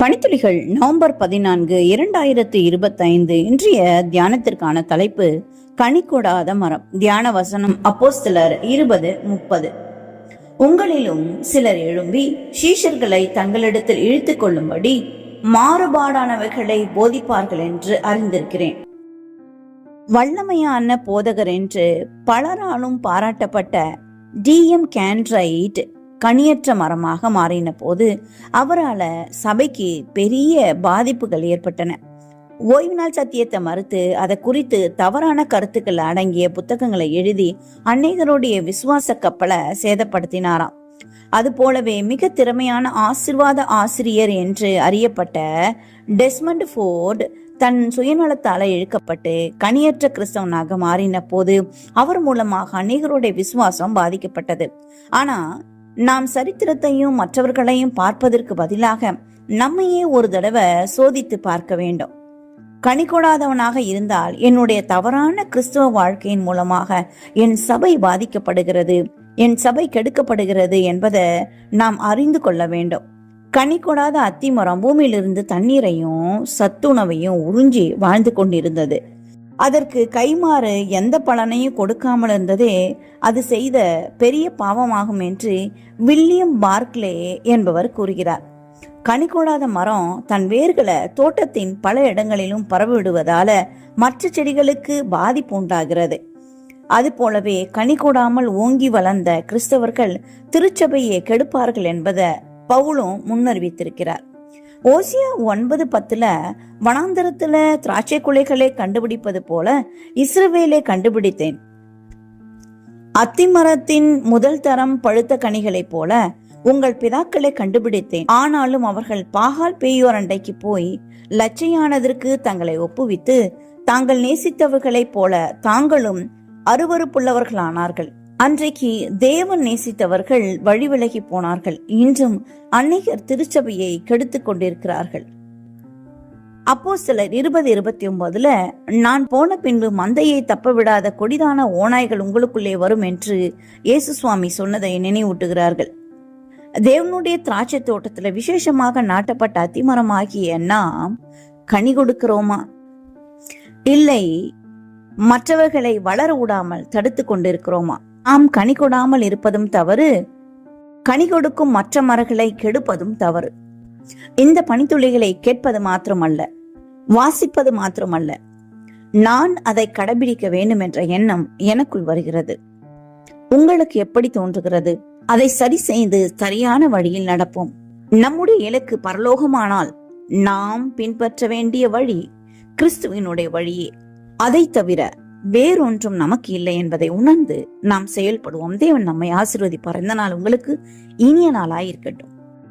மணித்துளிகள் November 14, 2025. இன்றைய தியானத்திற்கான தலைப்பு கனிகொடாத மரம். தியான வசனம் அப்போஸ்தலர் 20:30. உங்களிலும் சிலர் எழும்பி சீஷர்களை தங்களிடத்தில் இழுத்துக் கொள்ளும்படி மாறுபாடானவைகளை போதிப்பார்கள் என்று அறிந்திருக்கிறேன். வல்லமையான போதகர் என்று பலராலும் பாராட்டப்பட்ட D.M. கேன்ட்ரைட் கனியற்ற மரமாக மாறின போது அவரால் சபைக்கு பெரிய பாதிப்புகள் ஏற்பட்டன. ஓய்வு நாள் சத்தியத்தை மறுத்து அதை குறித்து தவறான கருத்துக்கள் அடங்கிய புத்தகங்களை எழுதி அநேகருடைய விசுவாச கப்பலை சேதப்படுத்தினாராம். அது போலவே மிக திறமையான ஆசீர்வாத ஆசிரியர் என்று அறியப்பட்ட டெஸ்மண்ட் ஃபோர்டு தன் சுயநலத்தால இழுக்கப்பட்டு கனியற்ற கிறிஸ்தவனாக மாறின போது அவர் மூலமாக அநேகருடைய விசுவாசம் பாதிக்கப்பட்டது. ஆனா நாம் சரித்திரத்தையும் மற்றவர்களையும் பார்ப்பதற்கு பதிலாக நம்மையே ஒரு தடவை சோதித்து பார்க்க வேண்டும். கனி கொடாதவனாக இருந்தால் என்னுடைய தவறான கிறிஸ்தவ வாழ்க்கையின் மூலமாக என் சபை பாதிக்கப்படுகிறது, என் சபை கெடுக்கப்படுகிறது என்பதை நாம் அறிந்து கொள்ள வேண்டும். கனி கொடாத அத்திமரம் பூமியிலிருந்து தண்ணீரையும் சத்துணவையும் உறிஞ்சி வாழ்ந்து கொண்டிருந்தது. அதற்கு கைமாறு எந்த பலனையும் கொடுக்காமல் இருந்ததே அது செய்த பெரிய பாவமாகும் என்று வில்லியம் பார்க்லே என்பவர் கூறுகிறார். கனிகொடாத மரம் தன் வேர்களை தோட்டத்தின் பல இடங்களிலும் பரவிவிடுவதால மற்ற செடிகளுக்கு பாதிப்பு உண்டாகிறது. அது போலவே கனி கொடாமல் ஓங்கி வளர்ந்த கிறிஸ்தவர்கள் திருச்சபையை கெடுப்பார்கள் என்பதை பவுலும் முன்னறிவித்திருக்கிறார். ஓசியா 9:10 வனாந்தரத்துல திராட்சை குலைகளை கண்டுபிடிப்பது போல இஸ்ரவேலை கண்டுபிடித்தேன். அத்திமரத்தின் முதல் தரம் பழுத்த கனிகளை போல உங்கள் பிதாக்களை கண்டுபிடித்தேன். ஆனாலும் அவர்கள் பாகால் பேயோர் அண்டைக்கு போய் லட்சையானதற்கு தங்களை ஒப்புவித்து தாங்கள் நேசித்தவர்களைப் போல தாங்களும் அருவருப்புள்ளவர்களானார்கள். அன்றைக்கு தேவன் நேசித்தவர்கள் வழிவிலகி போனார்கள். இன்றும் அநேகர் திருச்சபையை கெடுத்து கொண்டிருக்கிறார்கள். அப்போஸ்தலர் 20:29 நான் போன பின்பு மந்தையை தப்ப விடாத கொடிதான ஓநாய்கள் உங்களுக்குள்ளே வரும் என்று இயேசு சுவாமி சொன்னதை நினைவூட்டுகிறார்கள். தேவனுடைய திராட்சை தோட்டத்துல விசேஷமாக நாட்டப்பட்ட அத்திமரமாகிய நாம் கனி கொடுக்கிறோமா? இல்லை மற்றவர்களை வளர விடாமல் தடுத்து கொண்டிருக்கிறோமா? நாம் கனி கொடாமல் இருப்பதும் தவறு, கனி கொடுக்கும் மற்ற மரங்களை கெடுப்பதும் தவறு. இந்த பனித்துளிகளை கேட்பது மாத்திரமல்ல, வாசிப்பது மாத்திரமல்ல, நான் அதை கடைபிடிக்க வேண்டும் என்ற எண்ணம் எனக்குள் வருகிறது. உங்களுக்கு எப்படி தோன்றுகிறது? அதை சரி செய்து சரியான வழியில் நடப்போம். நம்முடைய இலக்கு பரலோகமானால் நாம் பின்பற்ற வேண்டிய வழி கிறிஸ்துவினுடைய வழியே. அதை தவிர வேறொன்றும் நமக்கு இல்லை என்பதை உணர்ந்து நாம் செயல்படுவோம். தேவன் நம்மை ஆசீர்வதிப்பார். இந்த நாள் உங்களுக்கு இனிய நாளாயிருக்கட்டும்.